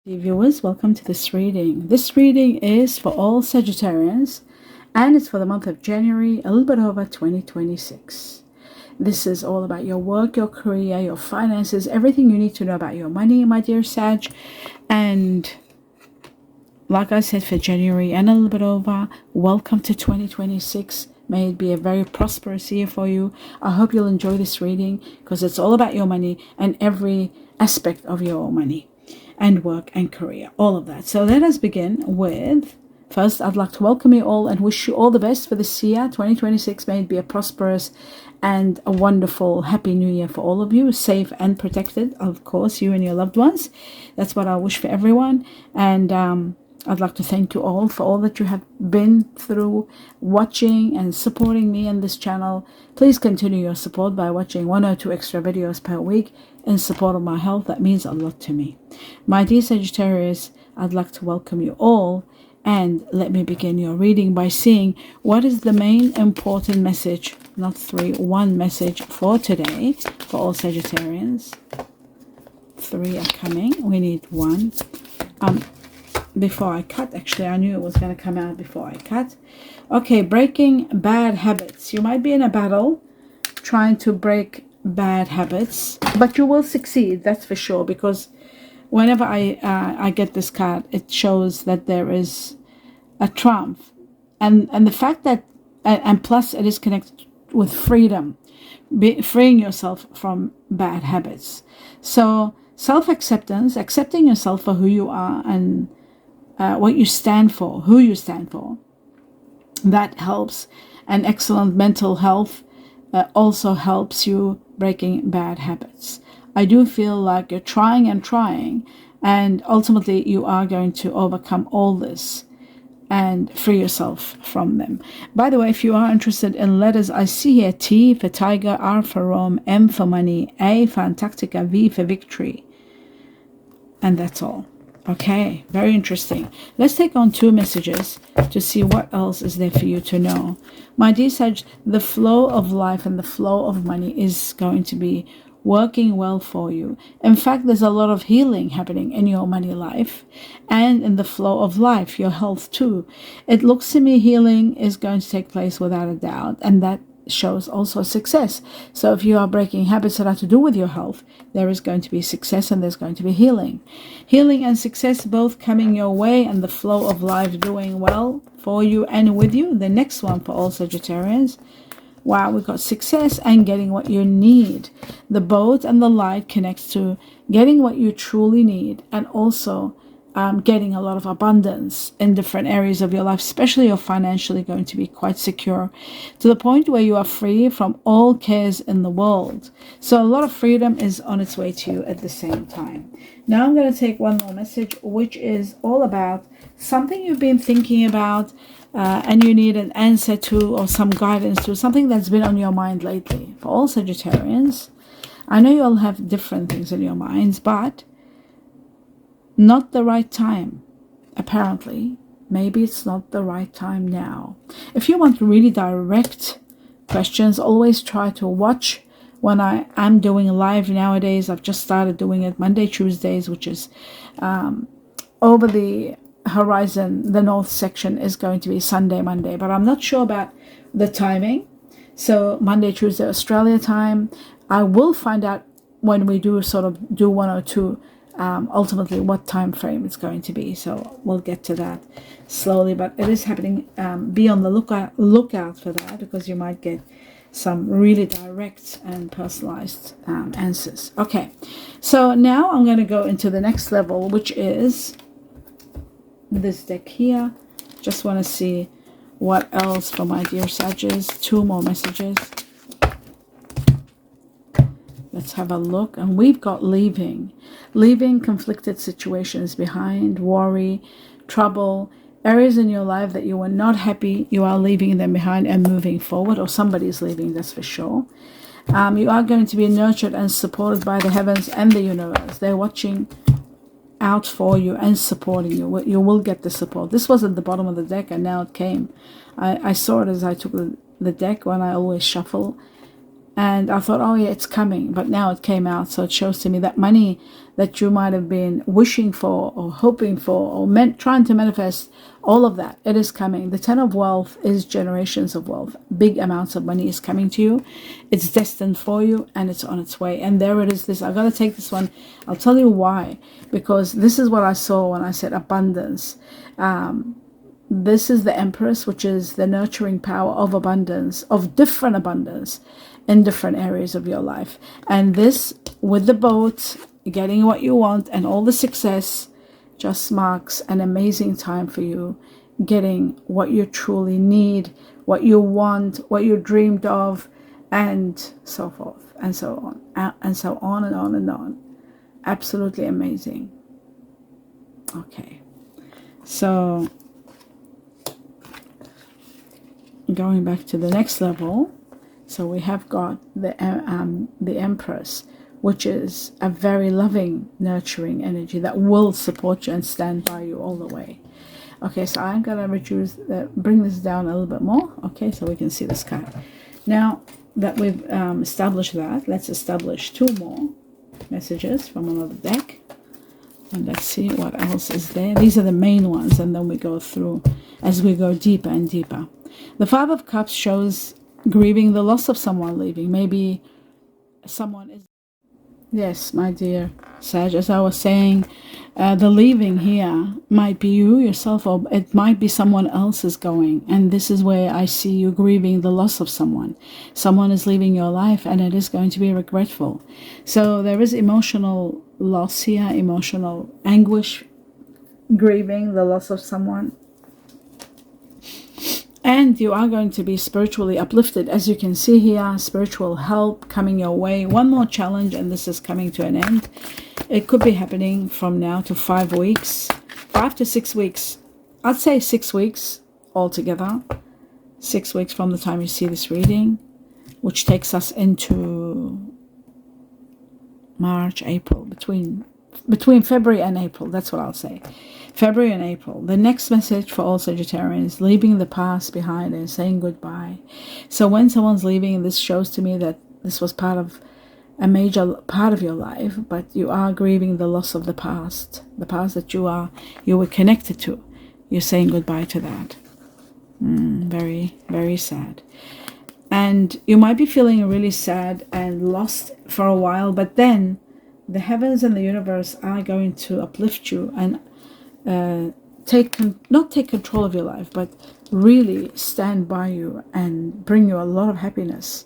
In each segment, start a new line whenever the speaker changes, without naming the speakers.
Dear viewers, welcome to this reading. This reading is for all Sagittarians and it's for the month of January, a little bit over 2026. This is all about your work, your career, your finances, everything you need to know about your money, my dear Sag. And like I said, for January and a little bit over, welcome to 2026. May it be a very prosperous year for you. I hope you'll enjoy this reading because it's all about your money and every aspect of your money and work and career, all of that. So let us begin with, first, I'd like to welcome you all and wish you all the best for this year. 2026 may it be a prosperous and a wonderful, happy new year for all of you, safe and protected, of course, you and your loved ones. That's what I wish for everyone. And I'd like to thank you all for all that you have been through watching and supporting me on this channel. Please continue your support by watching 1 or 2 extra videos per week in support of my health. That means a lot to me. My dear Sagittarius, I'd like to welcome you all, and let me begin your reading by seeing what is the main important message, not three, one message for today for all Sagittarians. 3 are coming. We need 1. Before I cut, actually I knew it was going to come out before I cut. Okay, breaking bad habits. You might be in a battle trying to break bad habits, but you will succeed, that's for sure, because whenever I get this card, it shows that there is a triumph, and the fact that, and plus it is connected with freedom, freeing yourself from bad habits. So self-acceptance, accepting yourself for who you are and what you stand for, who you stand for, that helps. And excellent mental health also helps you breaking bad habits. I do feel like you're trying and trying, and ultimately you are going to overcome all this and free yourself from them. By the way, if you are interested in letters, I see here T for Tiger, R for Rome, M for Money, A for Antarctica, V for Victory. And that's all. Okay, very interesting. Let's take on 2 messages to see what else is there for you to know. My dear Sag, the flow of life and the flow of money is going to be working well for you. In fact, there's a lot of healing happening in your money life and in the flow of life, your health too. It looks to me healing is going to take place without a doubt, and that shows also success. So if you are breaking habits that have to do with your health, there is going to be success and there's going to be healing. Healing and success both coming your way, and the flow of life doing well for you and with you. The next one for all Sagittarians. Wow, we've got success and getting what you need. The boat and the light connects to getting what you truly need, and also getting a lot of abundance in different areas of your life, especially you're financially going to be quite secure to the point where you are free from all cares in the world. So a lot of freedom is on its way to you at the same time. Now I'm going to take one more message, which is all about something you've been thinking about and you need an answer to, or some guidance to, something that's been on your mind lately. For all Sagittarians, I know you all have different things in your minds, but not the right time. Apparently, maybe it's not the right time now. If you want really direct questions, always try to watch when I am doing live nowadays. I've just started doing it Monday, Tuesdays, which is over the horizon. The north section is going to be Sunday, Monday, but I'm not sure about the timing. So Monday, Tuesday, Australia time. I will find out when we do sort of do 1 or 2 ultimately what time frame it's going to be. So we'll get to that slowly, but it is happening. Be on the lookout for that, because you might get some really direct and personalized answers. Okay, so now I'm going to go into the next level, which is this deck here. Just want to see what else for my dear Sages. 2 more messages. Let's have a look. And we've got leaving conflicted situations behind, worry, trouble, areas in your life that you were not happy. You are leaving them behind and moving forward, or somebody's leaving, that's for sure. You are going to be nurtured and supported by the heavens and the universe. They're watching out for you and supporting you. You will get the support. This was at the bottom of the deck and now it came. I saw it as I took the deck when I always shuffle. And I thought, oh yeah, it's coming, but now it came out. So it shows to me that money that you might have been wishing for or hoping for or trying to manifest, all of that, it is coming. The 10 of wealth is generations of wealth. Big amounts of money is coming to you. It's destined for you and it's on its way. And there it is. I got to take this one. I'll tell you why. Because this is what I saw when I said abundance. This is the Empress, which is the nurturing power of abundance, of different abundance in different areas of your life. And this, with the boat, getting what you want and all the success, just marks an amazing time for you, getting what you truly need, what you want, what you dreamed of, and so forth, and so on, and so on and on and on. Absolutely amazing. Okay, so going back to the next level, so we have got the Empress, which is a very loving, nurturing energy that will support you and stand by you all the way. Okay, so I'm gonna bring this down a little bit more. Okay, so we can see this card. Now that we've established that, let's establish 2 more messages from another deck. And let's see what else is there. These are the main ones, and then we go through as we go deeper and deeper. The 5 of Cups shows grieving the loss of someone leaving. Maybe someone is... Yes, my dear Sag, as I was saying, the leaving here might be you yourself, or it might be someone else is going. And this is where I see you grieving the loss of someone. Someone is leaving your life, and it is going to be regretful. So there is emotional loss here, emotional anguish, grieving the loss of someone. And you are going to be spiritually uplifted. As you can see here, spiritual help coming your way. One more challenge and this is coming to an end. It could be happening from now to 5 weeks. 5 to 6 weeks. I'd say 6 weeks altogether. 6 weeks from the time you see this reading, which takes us into March, April, between February and April. That's what I'll say. February and April. The next message for all Sagittarians, leaving the past behind and saying goodbye. So when someone's leaving, this shows to me that this was part of a major part of your life, but you are grieving the loss of the past that you were connected to. You're saying goodbye to that. Very, very sad. And you might be feeling really sad and lost for a while, but then the heavens and the universe are going to uplift you and not take control of your life, but really stand by you and bring you a lot of happiness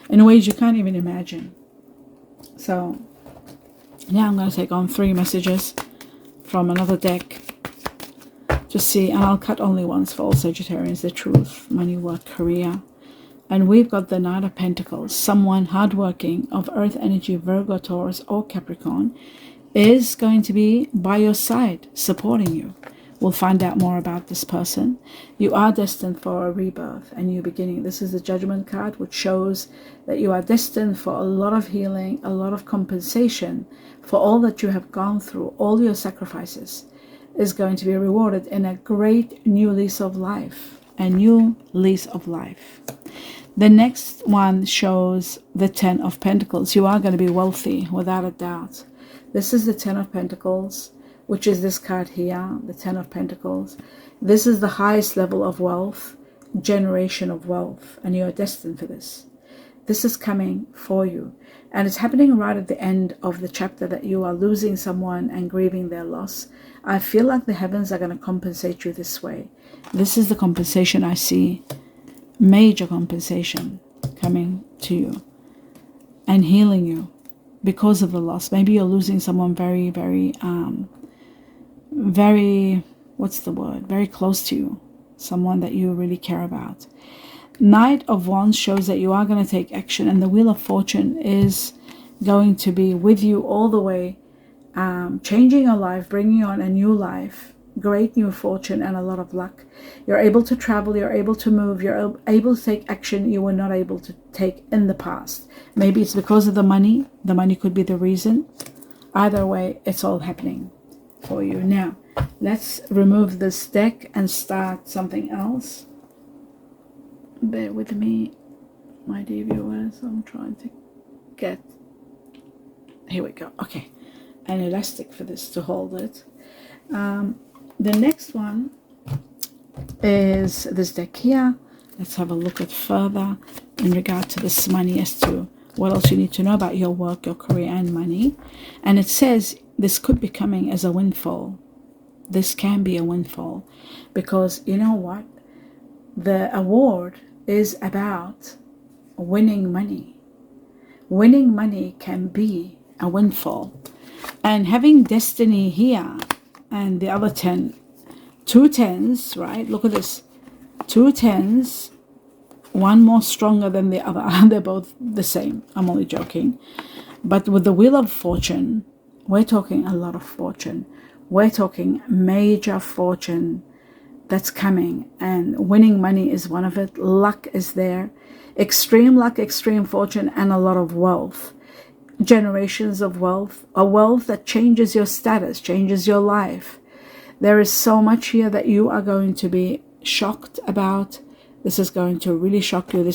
in ways you can't even imagine. So now I'm going to take on 3 messages from another deck to see, and I'll cut only once for all Sagittarians: the truth, money, work, career. And we've got the Knight of Pentacles. Someone hardworking of Earth energy, Virgo, Taurus, or Capricorn, is going to be by your side, supporting you. We'll find out more about this person. You are destined for a rebirth, a new beginning. This is the Judgment card, which shows that you are destined for a lot of healing, a lot of compensation for all that you have gone through. All your sacrifices is going to be rewarded in a great new lease of life. A new lease of life. The next one shows the 10 of Pentacles. You are going to be wealthy, without a doubt. This is the 10 of Pentacles, which is this card here, the 10 of Pentacles. This is the highest level of wealth, generation of wealth, and you are destined for this. This is coming for you. And it's happening right at the end of the chapter that you are losing someone and grieving their loss. I feel like the heavens are going to compensate you this way. This is the compensation I see. Major compensation coming to you and healing you because of the loss. Maybe you're losing someone very, very, what's the word? Very close to you. Someone that you really care about. Knight of Wands shows that you are going to take action, and the Wheel of Fortune is going to be with you all the way, changing your life, bringing on a new life, great new fortune, and a lot of luck. You're able to travel, you're able to move, you're able to take action you were not able to take in the past. Maybe it's because of the money. The money could be the reason. Either way, it's all happening for you. Now, let's remove this deck and start something else. Bear with me. my dear viewers. I'm trying to get, here we go. Okay, an elastic for this to hold it. The next one is this deck here. Let's have a look at further in regard to this money, as to what else you need to know about your work, your career, and money. And it says this could be coming as a windfall. This can be a windfall, because you know what? The award is about winning money. Winning money can be a windfall. And having destiny here and the other 10, 2 10s, right? Look at this. 2 10s, one more stronger than the other. They're both the same. I'm only joking. But with the Wheel of Fortune, we're talking a lot of fortune. We're talking major fortune that's coming, and winning money is one of it. Luck is there. Extreme luck, extreme fortune, and a lot of wealth. Generations of wealth. A wealth that changes your status, changes your life. There is so much here that you are going to be shocked about. This is going to really shock you.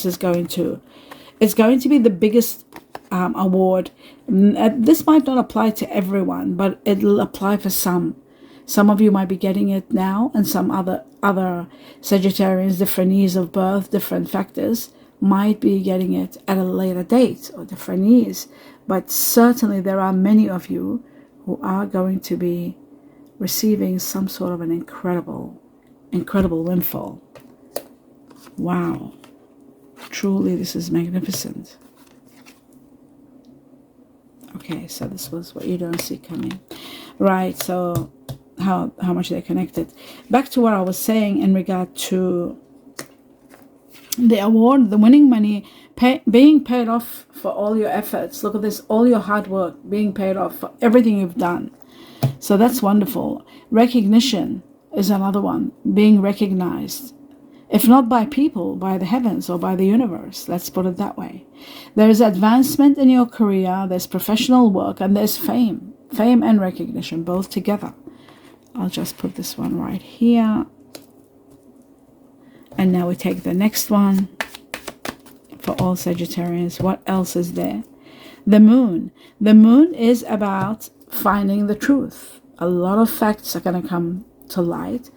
It's going to be the biggest award. This might not apply to everyone, but it'll apply for some. Some of you might be getting it now, and some other Sagittarians, different years of birth, different factors, might be getting it at a later date or different years. But certainly there are many of you who are going to be receiving some sort of an incredible windfall. Wow. Truly, this is magnificent. Okay, so this was what you don't see coming. Right, so how much they're connected. Back to what I was saying in regard to the award, the winning money, being paid off for all your efforts. Look at this, all your hard work being paid off for everything you've done. So that's wonderful. Recognition is another one, being recognized. If not by people, by the heavens or by the universe. Let's put it that way. There is advancement in your career, there's professional work, and there's fame. Fame and recognition, both together. I'll just put this one right here. And now we take the next one for all Sagittarians. What else is there? The moon. The moon is about finding the truth. A lot of facts are going to come to light.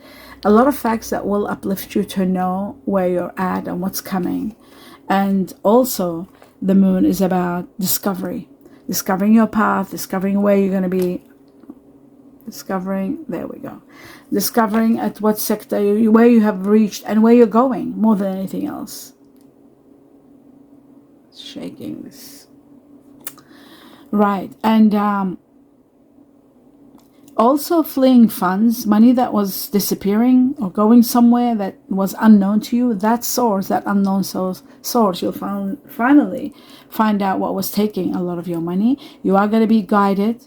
A lot of facts that will uplift you to know where you're at and what's coming. And also, the moon is about discovery. Discovering your path, discovering where you're going to be. Discovering, there we go. Discovering at what sector, where you have reached and where you're going, more than anything else. Shaking this. Right, and also fleeing funds, money that was disappearing or going somewhere that was unknown to you. That source, that unknown source, you'll finally find out what was taking a lot of your money. You are going to be guided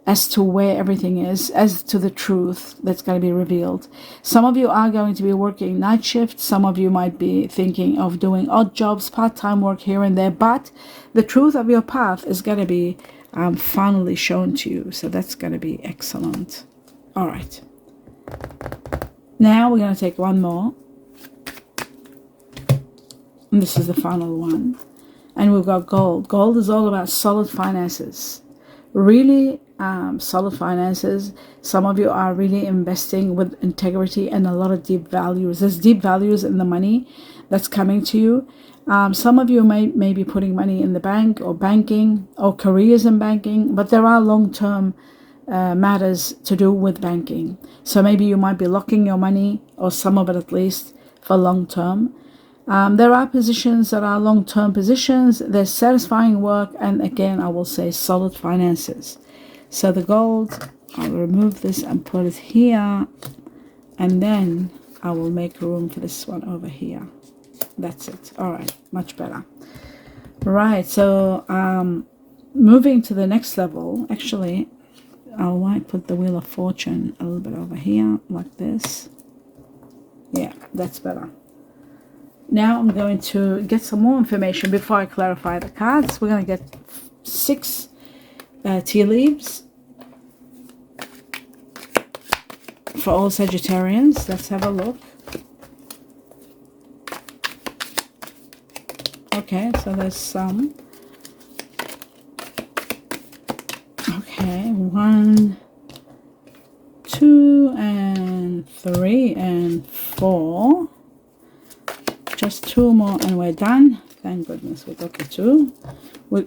as to where everything is, as to the truth that's going to be revealed. Some of you are going to be working night shifts. Some of you might be thinking of doing odd jobs, part-time work here and there. But the truth of your path is going to be finally shown to you. So that's going to be excellent. All right. Now we're going to take one more. And this is the final one. And we've got gold. Gold is all about solid finances. Really solid finances. Some of you are really investing with integrity and a lot of deep values. There's deep values in the money that's coming to you. Some of you may be putting money in the bank or banking or careers in banking, but there are long-term matters to do with banking. So maybe you might be locking your money, or some of it at least, for long-term. There are positions that are long-term positions. There's satisfying work, and again, I will say solid finances. So the gold, I'll remove this and put it here, and then I will make room for this one over here. That's it. All right, much better. Right, so moving to the next level, actually, I might put the Wheel of Fortune a little bit over here, like this. Yeah, that's better. Now I'm going to get some more information before I clarify the cards. We're going to get 6 tea leaves for all Sagittarians. Let's have a look. Okay, so there's some. Okay, 1, 2, and 3, and 4. Just 2 more and we're done. Thank goodness we got the 2.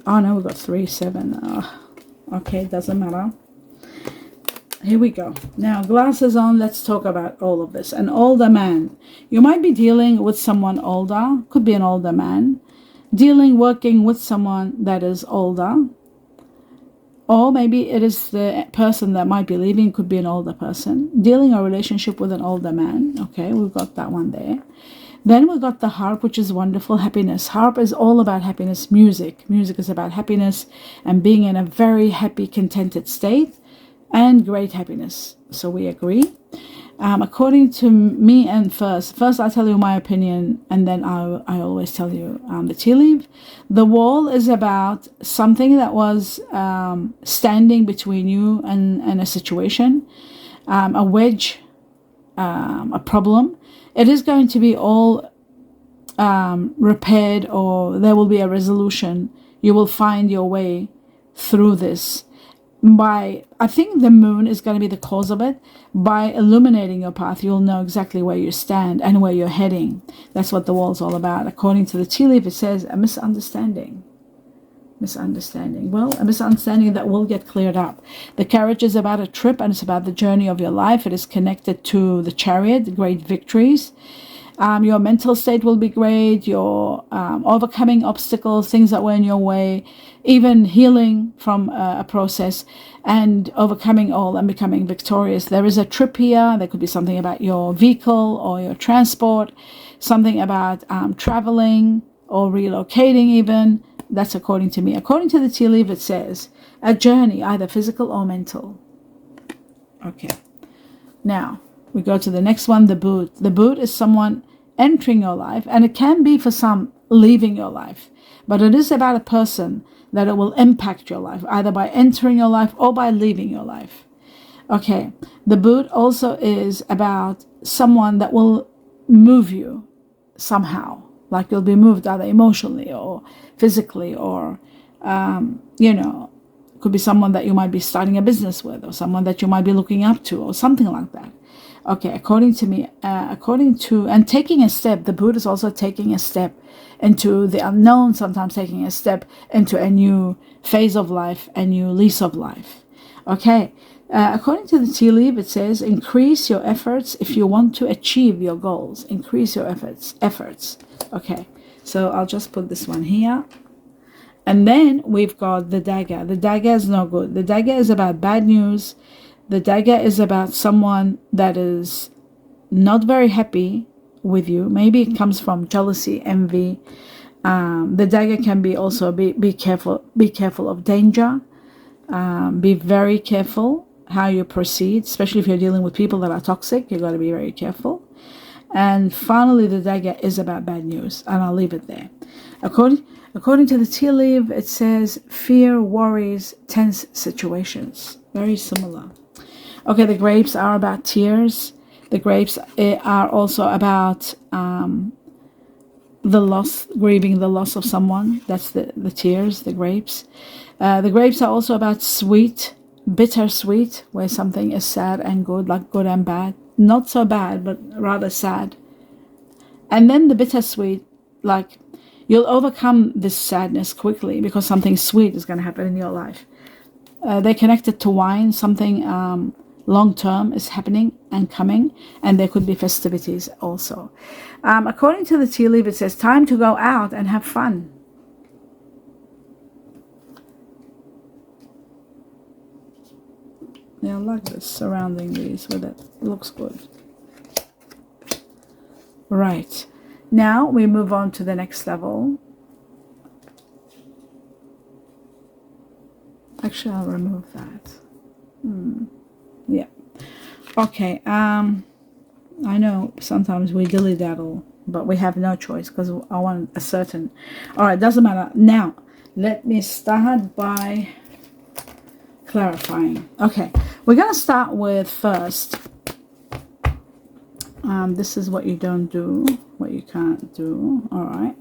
Oh no, we got 3, 7. Okay, doesn't matter. Here we go. Now, glasses on. Let's talk about all of this. An older man. You might be dealing with someone older. Could be an older man. Working with someone that is older. Or maybe it is the person that might be leaving. Could be an older person. Dealing a relationship with an older man. Okay, we've got that one there. Then we got the harp, which is wonderful. Happiness. Harp is all about happiness. Music is about happiness and being in a very happy, contented state and great happiness. So we agree. According to me, and first I'll tell you my opinion, and then I always tell you the tea leaf. The wall is about something that was standing between you and a situation, a wedge, a problem. It is going to be all repaired, or there will be a resolution. You will find your way through this. I think the moon is going to be the cause of it. By illuminating your path, you'll know exactly where you stand and where you're heading. That's what the wall's all about. According to the tea leaf, it says a misunderstanding. Well, a misunderstanding that will get cleared up. The carriage is about a trip, and it's about the journey of your life. It is connected to the chariot, great victories. Your mental state will be great. Your overcoming obstacles, things that were in your way, even healing from a process, and overcoming all and becoming victorious. There is a trip here. There could be something about your vehicle or your transport, something about traveling or relocating even. That's according to me. According to the tea leaf, it says a journey, either physical or mental. Okay. Now, we go to the next one, the boot. The boot is someone entering your life, and it can be for some leaving your life. But it is about a person that it will impact your life, either by entering your life or by leaving your life. Okay. The boot also is about someone that will move you somehow. Like you'll be moved either emotionally or physically, or, could be someone that you might be starting a business with, or someone that you might be looking up to, or something like that. Okay, according to me, and taking a step, the boot is also taking a step into the unknown, sometimes taking a step into a new phase of life, a new lease of life. Okay, according to the tea leaf, it says, increase your efforts if you want to achieve your goals. Increase your efforts. Okay, so I'll just put this one here. And then we've got the dagger. The dagger is no good. The dagger is about bad news. The dagger is about someone that is not very happy with you. Maybe it comes from jealousy, envy. The dagger can be also be careful. Be careful of danger. Be very careful how you proceed, especially if you're dealing with people that are toxic. You've got to be very careful. And finally, the dagger is about bad news, and I'll leave it there. According to the tea leaf, it says fear, worries, tense situations. Very similar. Okay, the grapes are about tears. The grapes are also about the loss, grieving the loss of someone. That's the tears, the grapes. The grapes are also about sweet, bittersweet, where something is sad and good, like good and bad. Not so bad, but rather sad. And then the bittersweet, like you'll overcome this sadness quickly because something sweet is going to happen in your life. They're connected to wine. Something long-term is happening and coming, and there could be festivities also. According to the tea leaf, it says time to go out and have fun. Yeah, I like this, surrounding these with it. It looks good. Right. Now we move on to the next level. Actually, I'll remove that. Yeah. Okay. I know sometimes we dilly-daddle, but we have no choice because I want a certain... All right, doesn't matter. Now, let me start by clarifying. Okay, we're going to start with first. This is what you don't do, what you can't do. All right.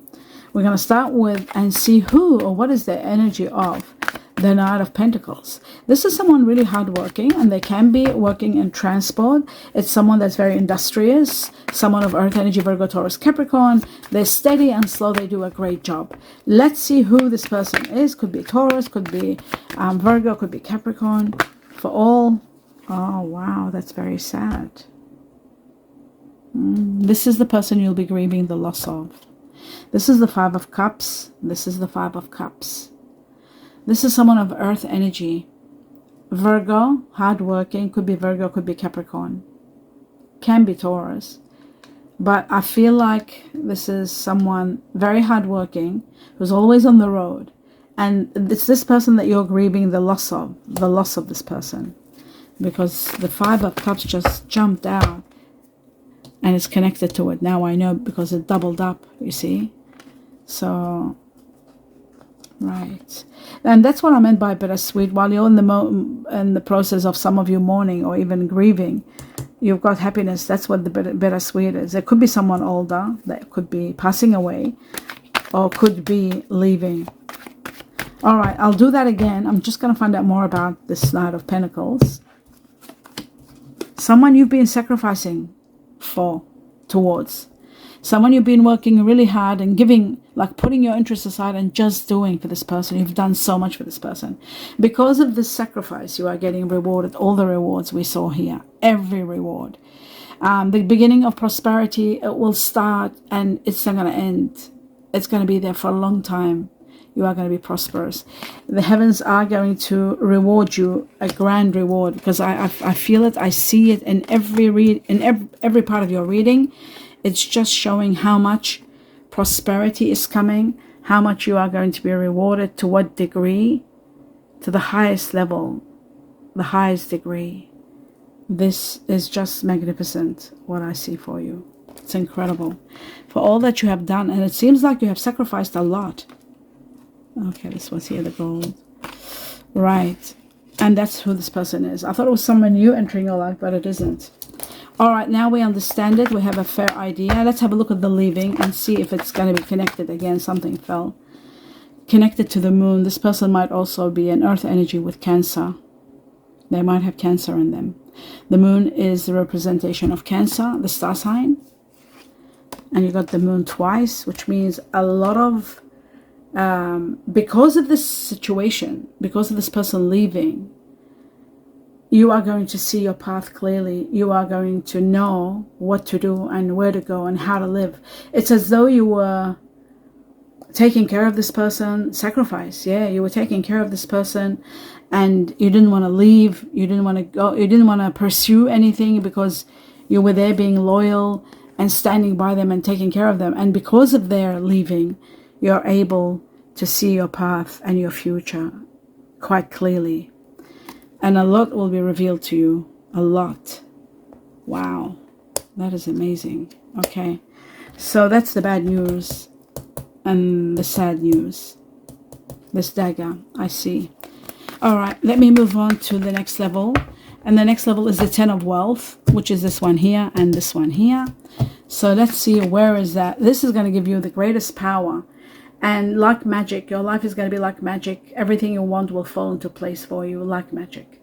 We're going to start with and see who or what is the energy of the Knight of Pentacles. This is someone really hardworking, and they can be working in transport. It's someone that's very industrious, someone of Earth energy, Virgo, Taurus, Capricorn. They're steady and slow. They do a great job. Let's see who this person is. Could be Taurus, could be Virgo, could be Capricorn. For all, oh wow, that's very sad. This is the person you'll be grieving the loss of. This is the Five of Cups. This is the Five of Cups. This is someone of Earth energy. Virgo, hardworking, could be Virgo, could be Capricorn. Can be Taurus. But I feel like this is someone very hardworking, who's always on the road. And it's this person that you're grieving the loss of this person. Because the Five of Cups just jumped out. And it's connected to it. Now I know because it doubled up, you see. So... right, and that's what I meant by bittersweet. While you're in the process of some of you mourning or even grieving, you've got happiness. That's what the bittersweet is. There could be someone older that could be passing away or could be leaving. All right, I'll do that again. I'm just going to find out more about this Knight of Pentacles. Someone you've been sacrificing towards. Someone you've been working really hard and giving, like putting your interests aside and just doing for this person. You've done so much for this person. Because of this sacrifice, you are getting rewarded. All the rewards we saw here. Every reward. The beginning of prosperity, it will start and it's not going to end. It's going to be there for a long time. You are going to be prosperous. The heavens are going to reward you, a grand reward. Because I feel it. I see it in every part of your reading. It's just showing how much prosperity is coming, how much you are going to be rewarded, to what degree, to the highest level, the highest degree. This is just magnificent, what I see for you. It's incredible. For all that you have done, and it seems like you have sacrificed a lot. Okay, this was here, the gold. Right, and that's who this person is. I thought it was someone new entering your life, but it isn't. All right, now we understand it. We have a fair idea. Let's have a look at the leaving and see if it's going to be connected. Again, something fell. Connected to the moon. This person might also be an earth energy with Cancer. They might have Cancer in them. The moon is the representation of Cancer, the star sign. And you got the moon twice, which means a lot of... because of this situation, because of this person leaving, you are going to see your path clearly. You are going to know what to do and where to go and how to live. It's as though you were taking care of this person. Sacrifice, yeah. You were taking care of this person and you didn't want to leave. You didn't want to go. You didn't want to pursue anything because you were there being loyal and standing by them and taking care of them. And because of their leaving, you're able to see your path and your future quite clearly. And a lot will be revealed to you. A lot. Wow. That is amazing. Okay. So that's the bad news. And the sad news. This dagger. I see. Alright. Let me move on to the next level. And the next level is the Ten of Wealth. Which is this one here and this one here. So let's see, where is that? This is going to give you the greatest power. And like magic, your life is going to be like magic. Everything you want will fall into place for you like magic.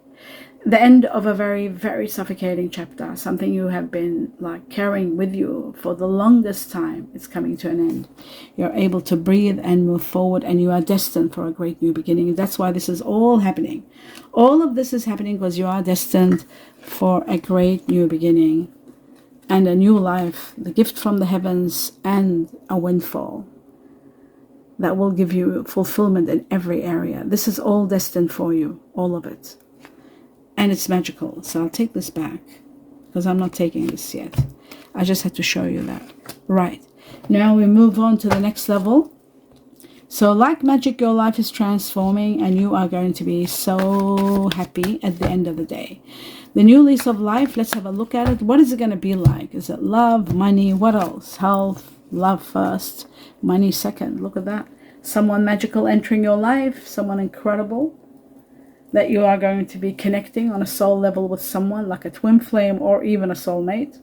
The end of a very, very suffocating chapter. Something you have been like carrying with you for the longest time. It's coming to an end. You're able to breathe and move forward, and you are destined for a great new beginning. That's why this is all happening. All of this is happening because you are destined for a great new beginning and a new life. The gift from the heavens and a windfall that will give you fulfillment in every area. This is all destined for you, all of it. And it's magical. So I'll take this back because I'm not taking this yet. I just had to show you that. Right. Now we move on to the next level. So like magic, your life is transforming and you are going to be so happy at the end of the day. The new lease of life, let's have a look at it. What is it going to be like? Is it love, money, what else? Health, love first, money second. Look at that. Someone magical entering your life, someone incredible that you are going to be connecting on a soul level with someone like a twin flame or even a soulmate.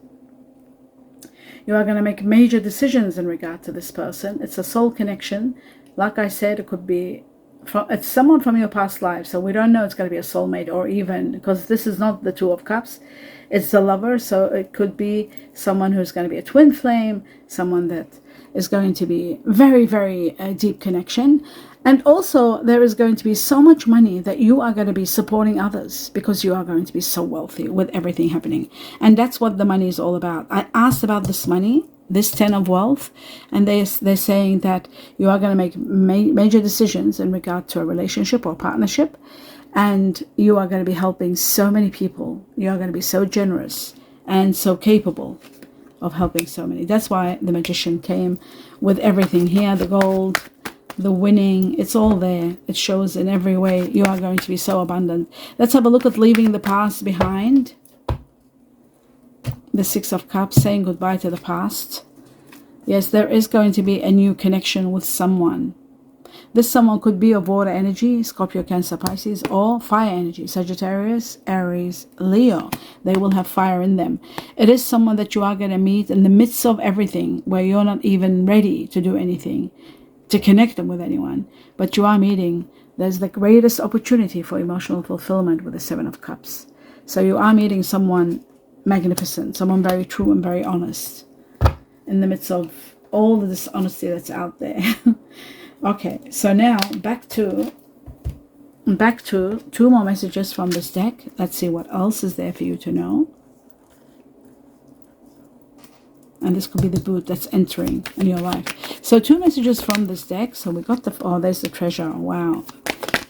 You are going to make major decisions in regard to this person. It's a soul connection. Like I said, it could be it's someone from your past life. So we don't know it's going to be a soulmate, or even, because this is not the Two of Cups, it's the Lover. So it could be someone who's going to be a twin flame, someone that is going to be very, very deep connection. And also there is going to be so much money that you are going to be supporting others, because you are going to be so wealthy with everything happening. And that's what the money is all about. I asked about this money, this 10 of wealth, and they're saying that you are going to make major decisions in regard to a relationship or partnership, and you are going to be helping so many people. You are going to be so generous and so capable of helping so many. That's why the Magician came with everything here, the gold, the winning, it's all there. It shows in every way you are going to be so abundant. Let's have a look at leaving the past behind. The Six of Cups, saying goodbye to the past. Yes, there is going to be a new connection with someone. This someone could be of water energy, Scorpio, Cancer, Pisces, or fire energy, Sagittarius, Aries, Leo. They will have fire in them. It is someone that you are going to meet in the midst of everything, where you're not even ready to do anything, to connect them with anyone, but you are meeting. There's the greatest opportunity for emotional fulfillment with the Seven of Cups. So you are meeting someone magnificent, someone very true and very honest, in the midst of all the dishonesty that's out there. Okay, so now back to two more messages from this deck. Let's see what else is there for you to know. And this could be the boot that's entering in your life. So two messages from this deck. So we got the, oh, there's the treasure. Wow.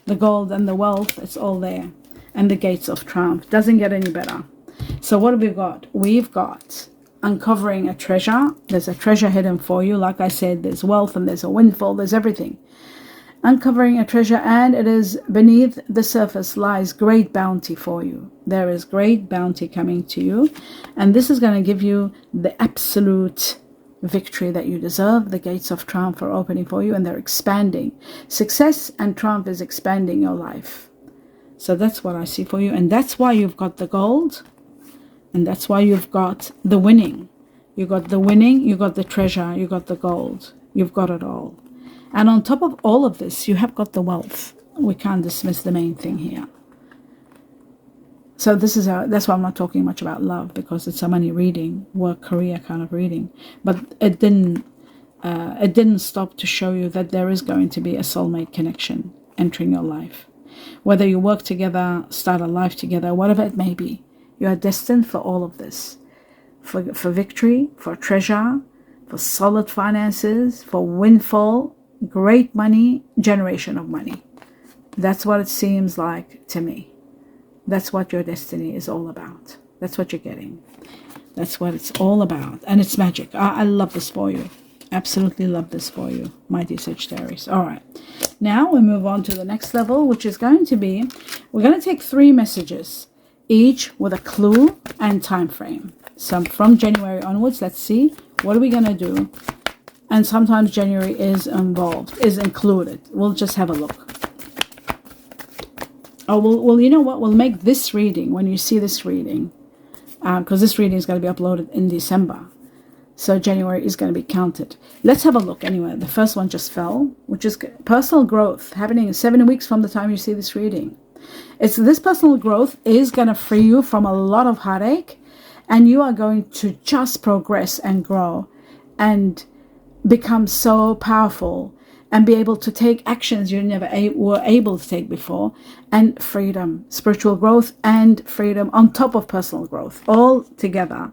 The gold and the wealth, it's all there. And the gates of triumph. Doesn't get any better. So what have we got? We've got uncovering a treasure. There's a treasure hidden for you. Like I said, there's wealth and there's a windfall. There's everything. Uncovering a treasure, and it is beneath the surface lies great bounty for you. There is great bounty coming to you, and this is going to give you the absolute victory that you deserve. The gates of triumph are opening for you, and they're expanding. Success and triumph is expanding your life. So that's what I see for you, and that's why you've got the gold, and that's why you've got the winning. You got the winning, you got the treasure, you got the gold. You've got it all. And on top of all of this, you have got the wealth. We can't dismiss the main thing here. So this is that's why I'm not talking much about love, because it's a money reading, work, career kind of reading. But it didn't stop to show you that there is going to be a soulmate connection entering your life. Whether you work together, start a life together, whatever it may be, you are destined for all of this. For victory, for treasure, for solid finances, for windfall, great money, generation of money. That's what it seems like to me. That's what your destiny is all about. That's what you're getting. That's what it's all about. And it's magic. I love this for you. Absolutely love this for you, my dear Sagittarius. All right. Now we move on to the next level, which is going to be, we're going to take 3 messages, each with a clue and time frame. So from January onwards, let's see, what are we going to do? And sometimes January is involved, is included. We'll just have a look. Oh, well, you know what? We'll make this reading, when you see this reading, because this reading is going to be uploaded in December. So January is going to be counted. Let's have a look anyway. The first one just fell, which is personal growth happening in 7 weeks from the time you see this reading. This personal growth is going to free you from a lot of heartache, and you are going to just progress and grow and become so powerful and be able to take actions you never were able to take before, and freedom, spiritual growth and freedom on top of personal growth, all together.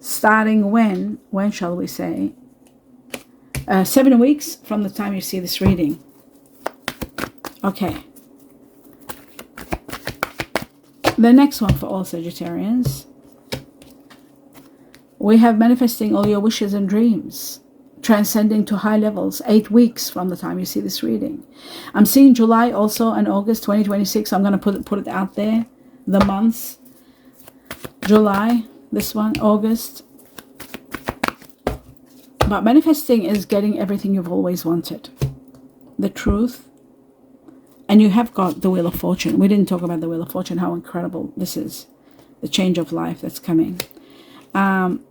Starting when shall we say? 7 weeks from the time you see this reading. Okay. The next one for all Sagittarians. We have manifesting all your wishes and dreams, transcending to high levels, 8 weeks from the time you see this reading. I'm seeing July also and August 2026. I'm going to put it out there. The months. July, this one, August. But manifesting is getting everything you've always wanted. The truth. And you have got the Wheel of Fortune. We didn't talk about the Wheel of Fortune, how incredible this is. The change of life that's coming.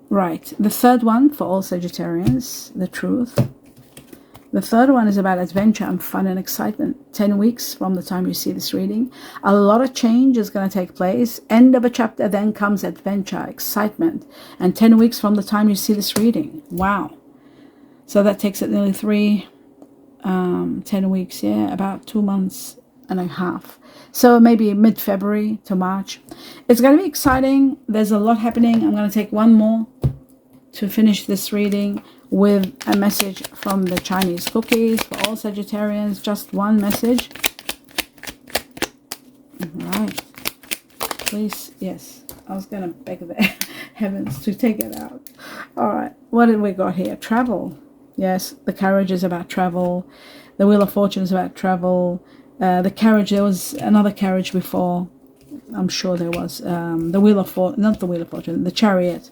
Right, the third one for all Sagittarians, the truth. The third one is about adventure and fun and excitement. 10 weeks from the time you see this reading. A lot of change is going to take place. End of a chapter, then comes adventure, excitement. And 10 weeks from the time you see this reading. Wow. So that takes it nearly 10 weeks, yeah, about 2 months and a half. So maybe mid-February to March. It's going to be exciting. There's a lot happening. I'm going to take one more to finish this reading with a message from the Chinese cookies for all Sagittarians. Just one message. All right. Please, yes. I was going to beg the heavens to take it out. All right. What have we got here? Travel. Yes, the carriage is about travel. The Wheel of Fortune is about travel. The carriage, there was another carriage before. I'm sure there was. The Wheel of Fortune, not the Wheel of Fortune, the Chariot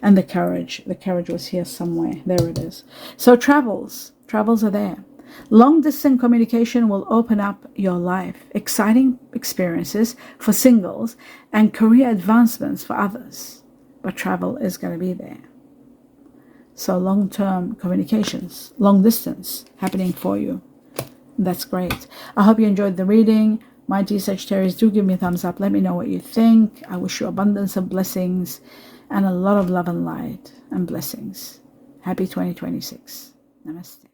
and the carriage. The carriage was here somewhere. There it is. So travels are there. Long distance communication will open up your life. Exciting experiences for singles and career advancements for others. But travel is going to be there. So long-term communications, long distance happening for you. That's great. I hope you enjoyed the reading. My dear Sagittarius, do give me a thumbs up. Let me know what you think. I wish you abundance of blessings and a lot of love and light and blessings. Happy 2026. Namaste.